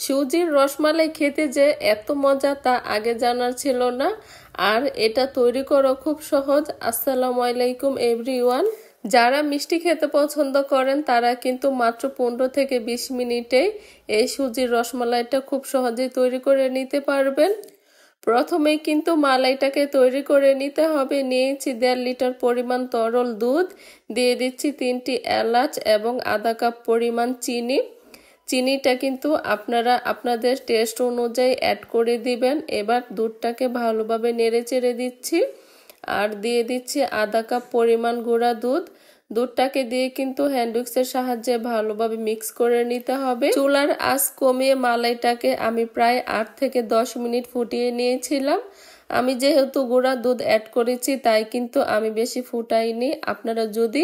সুজির রসমালাই খেতে যে এত মজা তা আগে জানার ছিল না। আর এটা তৈরি করা খুব সহজ। আসসালামু আলাইকুম এভরিওয়ান। যারা মিষ্টি খেতে পছন্দ করেন তারা কিন্তু মাত্র 15 থেকে 20 মিনিটে এই সুজির রসমালাইটা খুব সহজেই তৈরি করে নিতে পারবেন। প্রথমেই কিন্তু মালাইটাকে তৈরি করে নিতে হবে। নিয়েছি 1.5 লিটার পরিমাণ তরল দুধ, দিয়ে দিচ্ছি 3টি এলাচ এবং আধা কাপ পরিমাণ চিনি। চিনিটা কিন্তু আপনারা আপনাদের টেস্ট অনুযায়ী অ্যাড করে দিবেন। এবার দুধটাকে ভালোভাবে নেড়ে চেড়ে দিচ্ছি আর দিয়ে দিচ্ছি আধা কাপ পরিমাণ গুঁড়া দুধ। দুধটাকে দিয়ে কিন্তু হ্যান্ড উইক্সের সাহায্যে ভালোভাবে মিক্স করে নিতে হবে। চুলার আঁচ কমিয়ে মালাইটাকে আমি প্রায় 8 থেকে 10 মিনিট ফুটিয়ে নিয়েছিলাম। আমি যেহেতু গুঁড়া দুধ অ্যাড করেছি তাই কিন্তু আমি বেশি ফুটাইনি। আপনারা যদি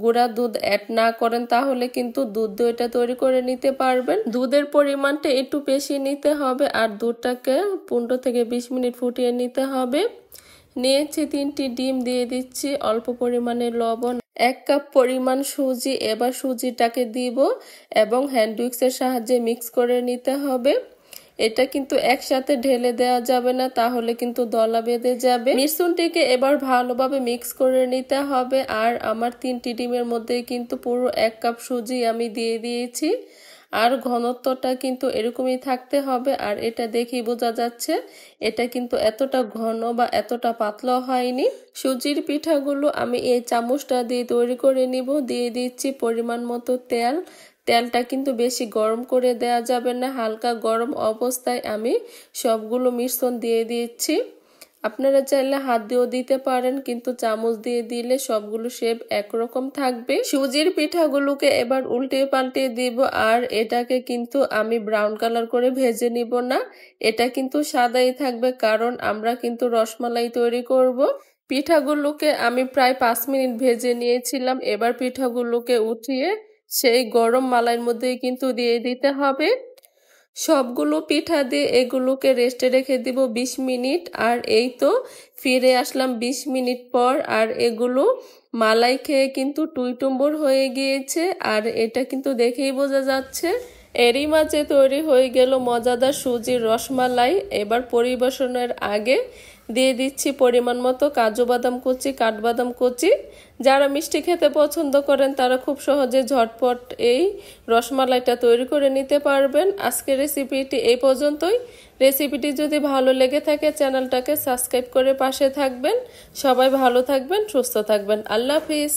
গুঁড়া দুধ অ্যাড না করেন তাহলে কিন্তু দুধ দইটা তৈরি করে নিতে পারবেন। দুধের পরিমাণটা একটু বেশি নিতে হবে আর দুধটাকে 15 থেকে 20 মিনিট ফুটিয়ে নিতে হবে। নিয়েছি 3টি ডিম, দিয়ে দিচ্ছি অল্প পরিমাণে লবণ, 1 কাপ পরিমাণ সুজি। এবার সুজিটাকে দিব এবং হ্যান্ড উইক্সের সাহায্যে মিক্স করে নিতে হবে। এটা কিন্তু একসাথে ঢেলে দেওয়া যাবে না, তাহলে কিন্তু দলা বেঁধে যাবে। মিশ্রণটিকে এবার ভালোভাবে মিক্স করে নিতে হবে। আর আমার 3টি ডিমের মধ্যে কিন্তু পুরো 1 কাপ সুজি আমি দিয়ে দিয়েছি। আর ঘনত্বটা কিন্তু এরকমই থাকতে হবে। আর এটা দেখেই বোঝা যাচ্ছে এটা কিন্তু এতটা ঘন বা এতটা পাতলা হয়নি। সুজির পিঠাগুলো আমি এই চামচটা দিয়ে তৈরি করে নিব। দিয়ে দিচ্ছি পরিমাণ মতো তেল। তেলটা কিন্তু বেশি গরম করে দেওয়া যাবে না, হালকা গরম অবস্থায় আমি সবগুলো মিশ্রণ দিয়ে দিচ্ছি। আপনারা চাইলে হাত দিয়েও দিতে পারেন, কিন্তু চামচ দিয়ে দিলে সবগুলো শেপ একরকম থাকবে। সুজির পিঠাগুলোকে এবার উল্টে পাল্টে দিব। আর এটাকে কিন্তু আমি ব্রাউন কালার করে ভেজে নিব না, এটা কিন্তু সাদাই থাকবে, কারণ আমরা কিন্তু রসমালাই তৈরি করব। পিঠাগুলোকে আমি প্রায় 5 মিনিট ভেজে নিয়েছিলাম। এবার পিঠাগুলোকে উঠিয়ে সেই গরম মালাইয়ের মধ্যেই কিন্তু দিয়ে দিতে হবে। সবগুলো পিঠা দিয়ে এগুলোকে রেস্টে রেখে দিব 20 মিনিট। আর এই তো ফিরে আসলাম 20 মিনিট পর। আর এগুলো মালাই খেয়ে কিন্তু টুইটুম্বর হয়ে গিয়েছে। আর এটা কিন্তু দেখেই বোঝা যাচ্ছে। এরই মাঝে তৈরি হয়ে গেল মজাদার সুজির রসমালাই। এবার পরিবেশনের আগে দিয়ে দিচ্ছি পরিমাণ মতো কাজু বাদাম কুচি, কাঠবাদাম কুচি। যারা মিষ্টি খেতে পছন্দ করেন তারা খুব সহজে ঝটপট এই রসমালাইটা তৈরি করে নিতে পারবেন। আজকের রেসিপিটি এই পর্যন্তই। রেসিপিটি যদি ভালো লেগে থাকে চ্যানেলটাকে সাবস্ক্রাইব করে পাশে থাকবেন। সবাই ভালো থাকবেন, সুস্থ থাকবেন। আল্লাহ হাফিজ।